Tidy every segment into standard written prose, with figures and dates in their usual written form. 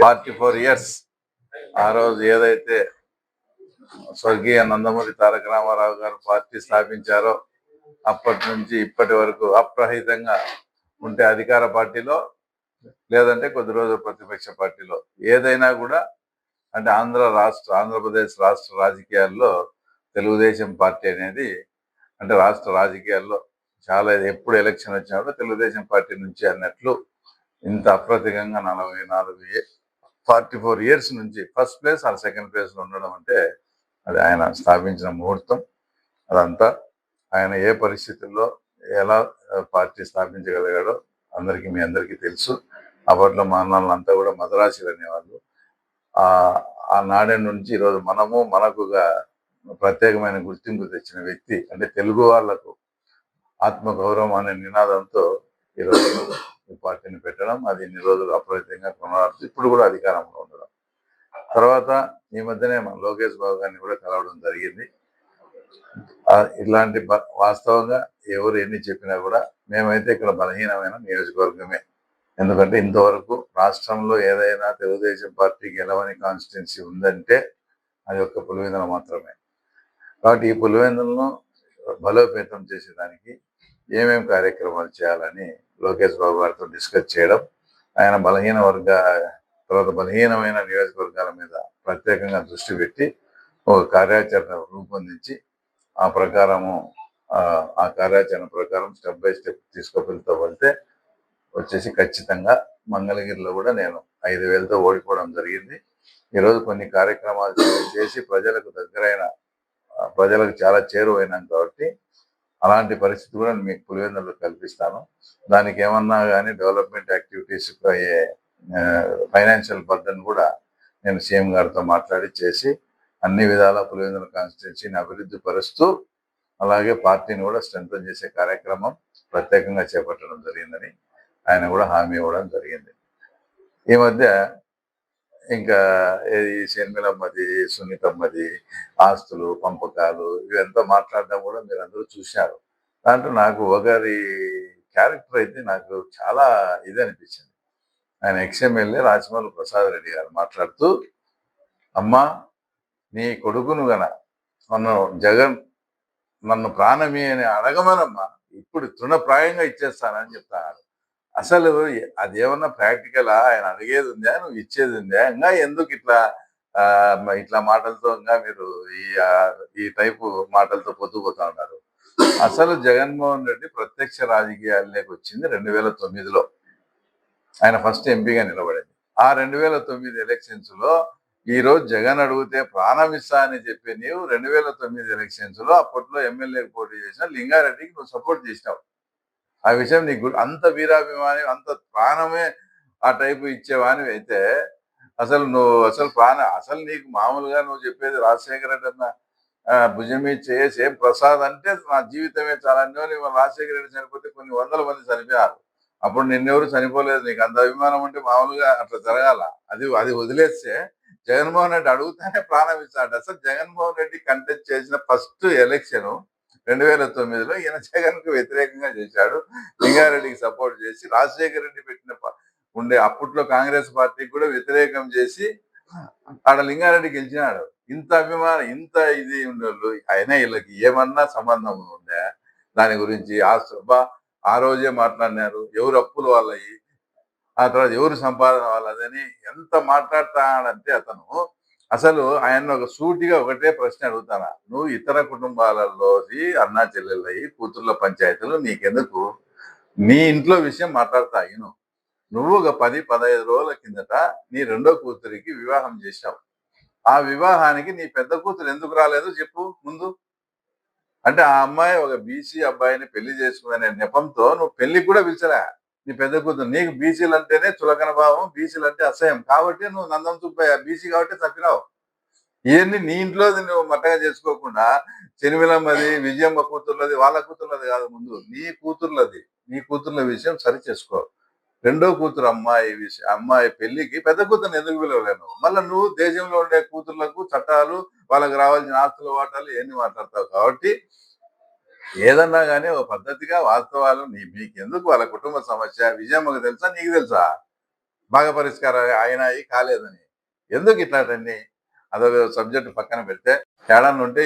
44 years ఆ రోజు ఏదైతే స్వర్గీయ నందమూరి తారక రామారావు గారు పార్టీ స్థాపించారో అప్పటి నుంచి ఇప్పటి వరకు అప్రహితంగా ఉంటే అధికార పార్టీలో, లేదంటే కొద్ది రోజులు ప్రతిపక్ష పార్టీలో, ఏదైనా కూడా అంటే ఆంధ్రప్రదేశ్ రాష్ట్ర రాజకీయాల్లో తెలుగుదేశం పార్టీ అనేది అంటే రాష్ట్ర రాజకీయాల్లో చాలా ఎప్పుడు ఎలక్షన్ వచ్చినప్పుడు తెలుగుదేశం పార్టీ నుంచి అన్నట్లు ఇంత అప్రతికంగా 44 years నుంచి ఫస్ట్ ప్లేస్ ఆ సెకండ్ ప్లేస్ లో ఉండడం అంటే అది ఆయన స్థాపించిన ముహూర్తం. అదంతా ఆయన ఏ పరిస్థితుల్లో ఎలా పార్టీ స్థాపించగలిగాడో మీ అందరికీ తెలుసు. అప్పట్లో మా అన్నలంతా కూడా మదరాశీలు అనేవాళ్ళు. ఆ నాడే నుంచి ఈరోజు మనకుగా ప్రత్యేకమైన గుర్తింపు తెచ్చిన వ్యక్తి అంటే తెలుగు వాళ్లకు ఆత్మగౌరవం అనే నినాదంతో ఈరోజు ఈ పార్టీని పెట్టడం, అది ఇన్ని రోజులు అప్రతితంగా కొనసాగుతూ ఇప్పుడు కూడా అధికారంలో ఉండడం. తర్వాత ఈ మధ్యనే మన లోకేష్ బాబు గారిని కూడా కలవడం జరిగింది. ఇట్లాంటి వాస్తవంగా ఎవరు ఎన్ని చెప్పినా కూడా మేమైతే ఇక్కడ బలహీనమైన నియోజకవర్గమే. ఎందుకంటే ఇంతవరకు రాష్ట్రంలో ఏదైనా తెలుగుదేశం పార్టీ గెలవని కాన్స్టిట్యున్సీ ఉందంటే అది ఒక్క పులివెందుల మాత్రమే. కాబట్టి ఈ పులివెందులను బలోపేతం చేసేదానికి ఏమేమి కార్యక్రమాలు చేయాలని లోకేష్ బాబు గారితో డిస్కస్ చేయడం, ఆయన బలహీనమైన నియోజకవర్గాల మీద ప్రత్యేకంగా దృష్టి పెట్టి ఒక కార్యాచరణ రూపొందించి ఆ కార్యాచరణ ప్రకారం స్టెప్ బై స్టెప్ తీసుకువెళ్తూ వెళ్తే వచ్చేసి ఖచ్చితంగా మంగళగిరిలో కూడా నేను 5,000తో ఓడిపోవడం జరిగింది. ఈరోజు కొన్ని కార్యక్రమాలు చేసి ప్రజలకు చాలా చేరువైనాం కాబట్టి అలాంటి పరిస్థితి కూడా మీకు పులివెందులలో కల్పిస్తాను. దానికి ఏమన్నా కానీ డెవలప్మెంట్ యాక్టివిటీస్ అయ్యే ఫైనాన్షియల్ బర్డన్ కూడా నేను సీఎం గారితో మాట్లాడి చేసి అన్ని విధాల పులివెందుల కాన్స్టిట్యున్సీని అభివృద్ధి పరుస్తూ అలాగే పార్టీని కూడా స్ట్రెంథన్ చేసే కార్యక్రమం ప్రత్యేకంగా చేపట్టడం జరిగిందని ఆయన కూడా హామీ ఇవ్వడం జరిగింది. ఈ మధ్య ఇంకా షర్మిలమ్మది, సునీతమ్మది ఆస్తులు పంపకాలు ఇవంతా మాట్లాడడం కూడా మీరు అందరూ చూశారు. దాంట్లో నాకు ఒకరి క్యారెక్టర్ అయితే నాకు చాలా ఇది అనిపించింది. ఆయన ఎక్స్ఎమ్మెల్యే రాజమౌళి ప్రసాద్ రెడ్డి గారు మాట్లాడుతూ, అమ్మా నీ కొడుకును జగన్ నన్ను ప్రాణమి అని అడగమనమ్మా, ఇప్పుడు తృణప్రాయంగా ఇచ్చేస్తానని చెప్తాను. అసలు అదేమన్నా ప్రాక్టికలా? ఆయన అడిగేది ఉందా, నువ్వు ఇచ్చేది ఉందా? ఇంకా ఎందుకు ఇట్లా మాటలతో ఇంకా మీరు ఈ టైపు మాటలతో పోతా ఉన్నారు? అసలు జగన్మోహన్ రెడ్డి ప్రత్యక్ష రాజకీయాల్లోకి వచ్చింది 2009లో. ఆయన ఫస్ట్ ఎంపీగా నిలబడింది. ఆ 2009 ఎలక్షన్స్ లో ఈ రోజు జగన్ అడిగితే ప్రాణమిస్తా అని చెప్పి నీవు 2009 ఎలక్షన్స్ లో అప్పట్లో ఎమ్మెల్యేకి పోటీ చేసిన లింగారెడ్డికి నువ్వు సపోర్ట్ చేసినావు. ఆ విషయం నీకు అంత వీరాభిమాని, అంత ప్రాణమే ఆ టైపు ఇచ్చేవాని అయితే అసలు నీకు మామూలుగా నువ్వు చెప్పేది రాజశేఖర రెడ్డి అన్న భుజమీ సేమ్ ప్రసాద్ అంటే నా జీవితమే చాలా అన్ని. రాజశేఖర రెడ్డి చనిపోతే కొన్ని 100 మంది చనిపోయారు. అప్పుడు నిన్నెవరు చనిపోలేదు. నీకు అంత అభిమానం అంటే మామూలుగా అట్లా జరగాల. అది వదిలేస్తే జగన్మోహన్ రెడ్డి అడుగుతానే ప్రాణం ఇస్తాడు. అసలు జగన్మోహన్ రెడ్డి కంటెస్ట్ చేసిన ఫస్ట్ ఎలక్షన్ 2009లో ఈయన జగన్ కు వ్యతిరేకంగా చేశాడు. లింగారెడ్డికి సపోర్ట్ చేసి రాజశేఖర రెడ్డి పెట్టిన అప్పట్లో కాంగ్రెస్ పార్టీకి కూడా వ్యతిరేకం చేసి ఆడ లింగారెడ్డి గెలిచినాడు. ఇంత అభిమానం, ఇంత ఇది ఉండేవాళ్ళు అయినా వీళ్ళకి ఏమన్నా సంబంధం ఉందా దాని గురించి? ఆ రోజే మాట్లాడినారు ఎవరు అప్పులు వాళ్ళయి, ఆ తర్వాత ఎవరు సంపాదన వాళ్ళదని ఎంత మాట్లాడతాడంటే అతను అసలు ఆయన ఒక సూటిగా ఒకటే ప్రశ్న అడుగుతానా, నువ్వు ఇతర కుటుంబాలలోకి అన్నా చెల్లెళ్ళయి కూతుర్ల పంచాయతీలు నీకెందుకు? నీ ఇంట్లో విషయం మాట్లాడతా. నువ్వు ఒక 10-15 రోజుల కిందట నీ రెండో కూతురికి వివాహం చేశావు. ఆ వివాహానికి నీ పెద్ద కూతురు ఎందుకు రాలేదు చెప్పు ముందు. అంటే ఆ అమ్మాయి ఒక బీసీ అబ్బాయిని పెళ్లి చేసుకునే నెపంతో నువ్వు పెళ్లికి కూడా పిలిచలే నీ పెద్ద కూతురు. నీకు బీసీలు అంటేనే చులకన భావం, బీసీలు అంటే అసహ్యం కాబట్టి నువ్వు నందం సుబ్బయ్య బీసీ కాబట్టి తప్పినావు. ఇవన్నీ నీ ఇంట్లో నువ్వు మట్టగా చేసుకోకుండా చెనిమిలమ్మది, విజయమ్మ కూతుర్లది, వాళ్ళ కూతుర్లది కాదు, ముందు నీ కూతుర్ల విషయం సరి చేసుకో. రెండో కూతురు అమ్మాయి పెళ్లికి పెద్ద కూతురుని ఎందుకు పిలవలేను? మళ్ళీ నువ్వు దేశంలో ఉండే కూతుర్లకు చట్టాలు, వాళ్ళకి రావాల్సిన ఆస్తుల వాటాలు ఎన్ని మాట్లాడతావు. కాబట్టి ఏదన్నా కానీ ఒక పద్ధతిగా వాస్తవాలు మీకెందుకు? వాళ్ళ కుటుంబ సమస్య విజయమ్మకు తెలుసా, నీకు తెలుసా? బాగా పరిష్కారం అయినాయి కాలేదని. ఎందుకు ఇట్లాంటివన్నీ? అదొక సబ్జెక్ట్ పక్కన పెడితే తేడాలు ఉంటే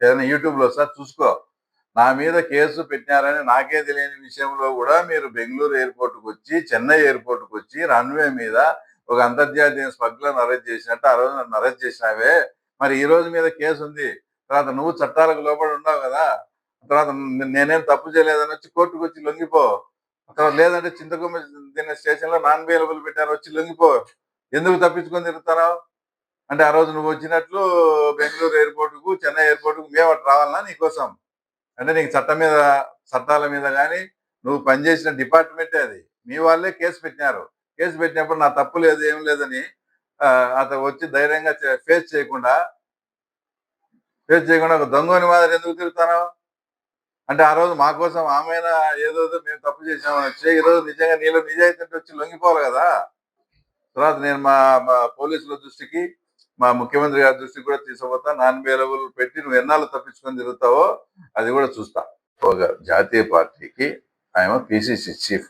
ఏదైనా యూట్యూబ్లో సార్ చూసుకో. నా మీద కేసు పెట్టినారని నాకే తెలియని విషయంలో కూడా మీరు బెంగళూరు ఎయిర్పోర్ట్కి వచ్చి, చెన్నై ఎయిర్పోర్ట్కి వచ్చి రన్వే మీద ఒక అంతర్జాతీయ స్మగ్లర్ని అరెస్ట్ చేసినట్టు ఆ రోజు నన్ను అరెస్ట్ చేసినావే. మరి ఈ రోజు మీద కేసు ఉంది. తర్వాత నువ్వు చట్టాలకు లోబడి ఉండవు కదా. తర్వాత నేనేం తప్పు చేయలేదని వచ్చి కోర్టుకు వచ్చి లొంగిపో. తర్వాత లేదంటే చింతకొమ్మ దీని స్టేషన్లో నాన్ అవైలబుల్ పెట్టారు, వచ్చి లొంగిపో. ఎందుకు తప్పించుకొని తిరుగుతున్నావు? అంటే ఆ రోజు నువ్వు వచ్చినట్లు బెంగళూరు ఎయిర్పోర్టుకు, చెన్నై ఎయిర్పోర్టుకు మేము అటు రావాలన్నా నీకోసం? అంటే నీకు చట్టాల మీద కానీ నువ్వు పనిచేసిన డిపార్ట్మెంటే అది. మీ వాళ్ళే కేసు పెట్టినారు. కేసు పెట్టినప్పుడు నా తప్పు లేదు ఏం లేదని అతను వచ్చి ధైర్యంగా ఫేస్ చేయకుండా ఒక దొంగని మాదిరి ఎందుకు తిరుగుతాను? అంటే ఆ రోజు మా కోసం ఆమెనా ఏదో మేము తప్పు చేసామని వచ్చి ఈ రోజు నిజంగా నీలో నిజాయితీ వచ్చి లొంగిపోవాలి కదా. తర్వాత నేను మా పోలీసుల దృష్టికి, మా ముఖ్యమంత్రి గారి దృష్టికి కూడా తీసుకుపోతా. నాన్ అవైలబుల్ పెట్టి నువ్వు ఎన్నాళ్ళు తప్పించుకొని తిరుగుతావో అది కూడా చూస్తా. ఒక జాతీయ పార్టీకి ఆయన పిసిసి చీఫ్.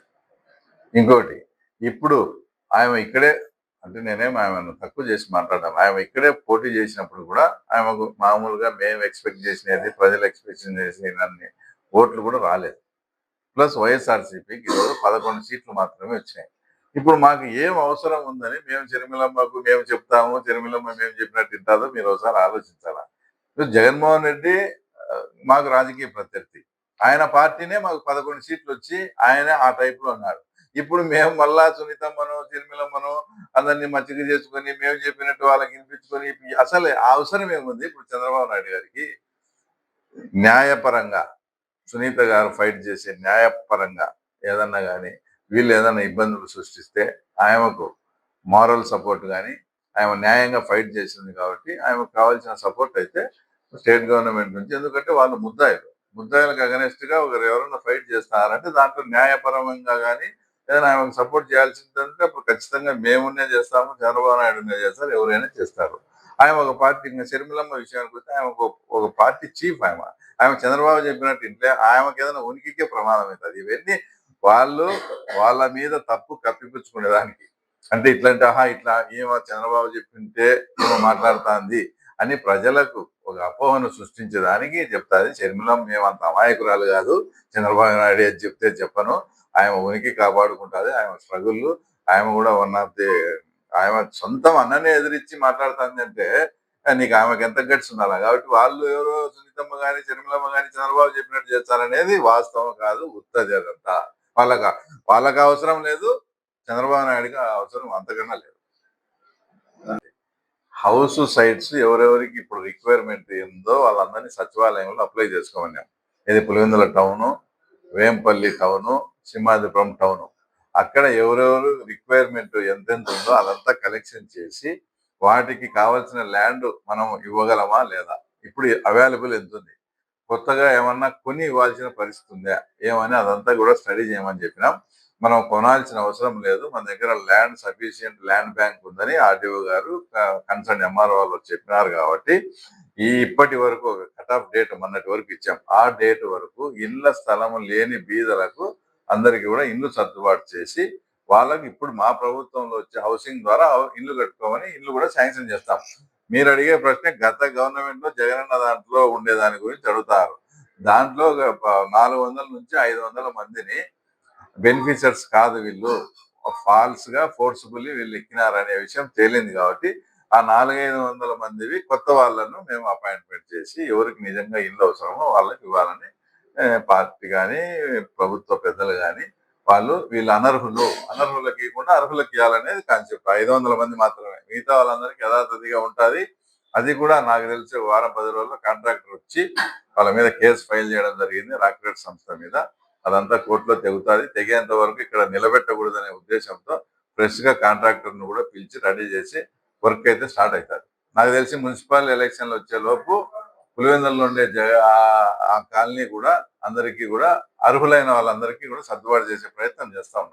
ఇంకోటి ఇప్పుడు ఆయన ఇక్కడే, అంటే నేనేం ఆమెను తక్కువ చేసి మాట్లాడాను. ఆయన ఇక్కడే పోటీ చేసినప్పుడు కూడా ఆమెకు మామూలుగా మేము ఎక్స్పెక్ట్ చేసినది, ప్రజలు ఎక్స్పెక్ట్ చేసినన్ని ఓట్లు కూడా రాలేదు. ప్లస్ వైఎస్ఆర్సీపీకి ఈరోజు 11 సీట్లు మాత్రమే వచ్చినాయి. ఇప్పుడు మాకు ఏం అవసరం ఉందని మేము చెరిమిలమ్మకు మేము చెప్తాము, చెరిమిలమ్మ మేము చెప్పినట్టు తింటాదో మీరు ఒకసారి ఆలోచించాలా. జగన్మోహన్ రెడ్డి మాకు రాజకీయ ప్రత్యర్థి. ఆయన పార్టీనే మాకు 11 సీట్లు వచ్చి ఆయన ఆ టైప్ లో ఉన్నారు. ఇప్పుడు మేము మళ్ళా సునీతమ్మను, తిరుమలమ్మను అందరినీ మచ్చిక చేసుకొని మేము చెప్పినట్టు వాళ్ళకి వినిపించుకొని అసలు అవసరం ఏముంది? ఇప్పుడు చంద్రబాబు నాయుడు గారికి న్యాయపరంగా సునీత గారు ఫైట్ చేసే న్యాయపరంగా ఏదన్నా కానీ వీళ్ళు ఏదైనా ఇబ్బందులు సృష్టిస్తే ఆయనకు మారల్ సపోర్ట్ కానీ ఆయన న్యాయంగా ఫైట్ చేసింది కాబట్టి ఆయనకు కావాల్సిన సపోర్ట్ అయితే స్టేట్ గవర్నమెంట్ నుంచి, ఎందుకంటే వాళ్ళు ముద్దాయిలకు అగనెస్ట్ గా ఒకరు ఎవరైనా ఫైట్ చేస్తున్నారంటే దాంట్లో న్యాయపరంగా కానీ ఏదైనా ఆయనకు సపోర్ట్ చేయాల్సిందంటే అప్పుడు ఖచ్చితంగా మేమున్నే చేస్తాము, చంద్రబాబు నాయుడునే చేస్తారు, ఎవరైనా చేస్తారు. ఆయన ఒక పార్టీ, ఇంకా షర్మిలమ్మ విషయానికి వస్తే ఆయన ఒక పార్టీ చీఫ్. ఆయన చంద్రబాబు చెప్పినట్టు ఇంట్లో ఆయనకి ఏదైనా ఉనికికే ప్రమాదం అవుతుంది. ఇవన్నీ వాళ్ళ మీద తప్పు కప్పిపుచ్చుకునేదానికి, అంటే ఇట్లాంటి ఇట్లా ఏమో చంద్రబాబు చెప్పింటే ఏమో మాట్లాడుతుంది అని ప్రజలకు ఒక అపోహను సృష్టించేదానికి చెప్తాది. షర్మిలమ్మ మేమంత అమాయకురాలు కాదు, చంద్రబాబు నాయుడు ఏది చెప్తే చెప్పను, ఆయన ఉనికి కాపాడుకుంటుంది, ఆయన స్ట్రగుల్, ఆయన కూడా వన్ ఆఫ్ ది, ఆయన సొంతం అన్ననే ఎదిరించి మాట్లాడుతుంది అంటే నీకు ఆమెకు ఎంత గట్స్ ఉండాలి. కాబట్టి వాళ్ళు ఎవరో సునీతమ్మ కానీ షర్మిలమ్మ కానీ చంద్రబాబు చెప్పినట్టు చేస్తారనేది వాస్తవం కాదు, ఉత్తది. అదంతా వాళ్ళకి అవసరం లేదు, చంద్రబాబు నాయుడుకి అవసరం అంతకన్నా లేదు. హౌస్ సైట్స్ ఎవరెవరికి ఇప్పుడు రిక్వైర్మెంట్ ఉందో వాళ్ళందరినీ సచివాలయంలో అప్లై చేసుకోమన్నాం. ఇది Pulivendula town, Vempalli town, Simhadripuram town. అక్కడ ఎవరెవరు రిక్వైర్మెంట్ ఎంతెంత ఉందో అదంతా కలెక్షన్ చేసి వాటికి కావాల్సిన ల్యాండ్ మనం ఇవ్వగలమా లేదా, ఇప్పుడు అవైలబుల్ ఎంత ఉంది, కొత్తగా ఏమన్నా కొని ఇవ్వాల్సిన పరిస్థితి ఉందా ఏమని అదంతా కూడా స్టడీ చేయమని చెప్పినాం. మనం కొనాల్సిన అవసరం లేదు, మన దగ్గర సఫిషియంట్ ల్యాండ్ బ్యాంక్ ఉందని ఆర్డీఓ గారు కన్సర్న్ ఎంఆర్ఓ వాళ్ళు చెప్పినారు. కాబట్టి ఇప్పటి వరకు ఒక కట్ ఆఫ్ డేట్ మొన్నటి వరకు ఇచ్చాం. ఆ డేట్ వరకు ఇళ్ల స్థలం లేని బీదలకు అందరికి కూడా ఇల్లు సర్దుబాటు చేసి వాళ్ళకి ఇప్పుడు మా ప్రభుత్వంలో వచ్చే హౌసింగ్ ద్వారా ఇల్లు కట్టుకోమని ఇల్లు కూడా శాంక్షన్ చేస్తాం. మీరు అడిగే ప్రశ్న గత గవర్నమెంట్ లో జగనన్న దాంట్లో ఉండేదాని గురించి అడుగుతారు. దాంట్లో 400 నుంచి 500 మందిని బెనిఫిషియర్స్ కాదు వీళ్ళు, ఫాల్స్ గా ఫోర్స్ఫుల్లీ వీళ్ళు ఎక్కినారనే విషయం తేలింది. కాబట్టి ఆ 400-500 మందివి కొత్త వాళ్ళను మేము అపాయింట్మెంట్ చేసి ఎవరికి నిజంగా ఇల్లు అవసరమో వాళ్ళకి ఇవ్వాలని పార్టీ కానీ ప్రభుత్వ పెద్దలు కానీ వీళ్ళు అనర్హులకి ఇవ్వకుండా అర్హులకి ఇవ్వాలనేది కాన్సెప్ట్. 500 మంది మాత్రమే, మిగతా వాళ్ళందరికీ యథాతథిగా ఉంటుంది. అది కూడా నాకు తెలిసి వారం 10 రోజుల్లో కాంట్రాక్టర్ వచ్చి వాళ్ళ మీద కేసు ఫైల్ చేయడం జరిగింది, రాక్రేట్ సంస్థ మీద. అదంతా కోర్టులో తెగుతుంది. తెగేంత వరకు ఇక్కడ నిలబెట్టకూడదనే ఉద్దేశంతో ఫ్రెష్ గా కాంట్రాక్టర్ ను కూడా పిలిచి రెడీ చేసి వర్క్ అయితే స్టార్ట్ అవుతుంది. నాకు తెలిసి మున్సిపల్ ఎలక్షన్లు వచ్చే లోపు పులివెందులలో ఉండే ఆ కాలనీ కూడా అందరికీ కూడా అర్హులైన వాళ్ళందరికీ కూడా సర్దుబాటు చేసే ప్రయత్నం చేస్తా ఉన్నాం.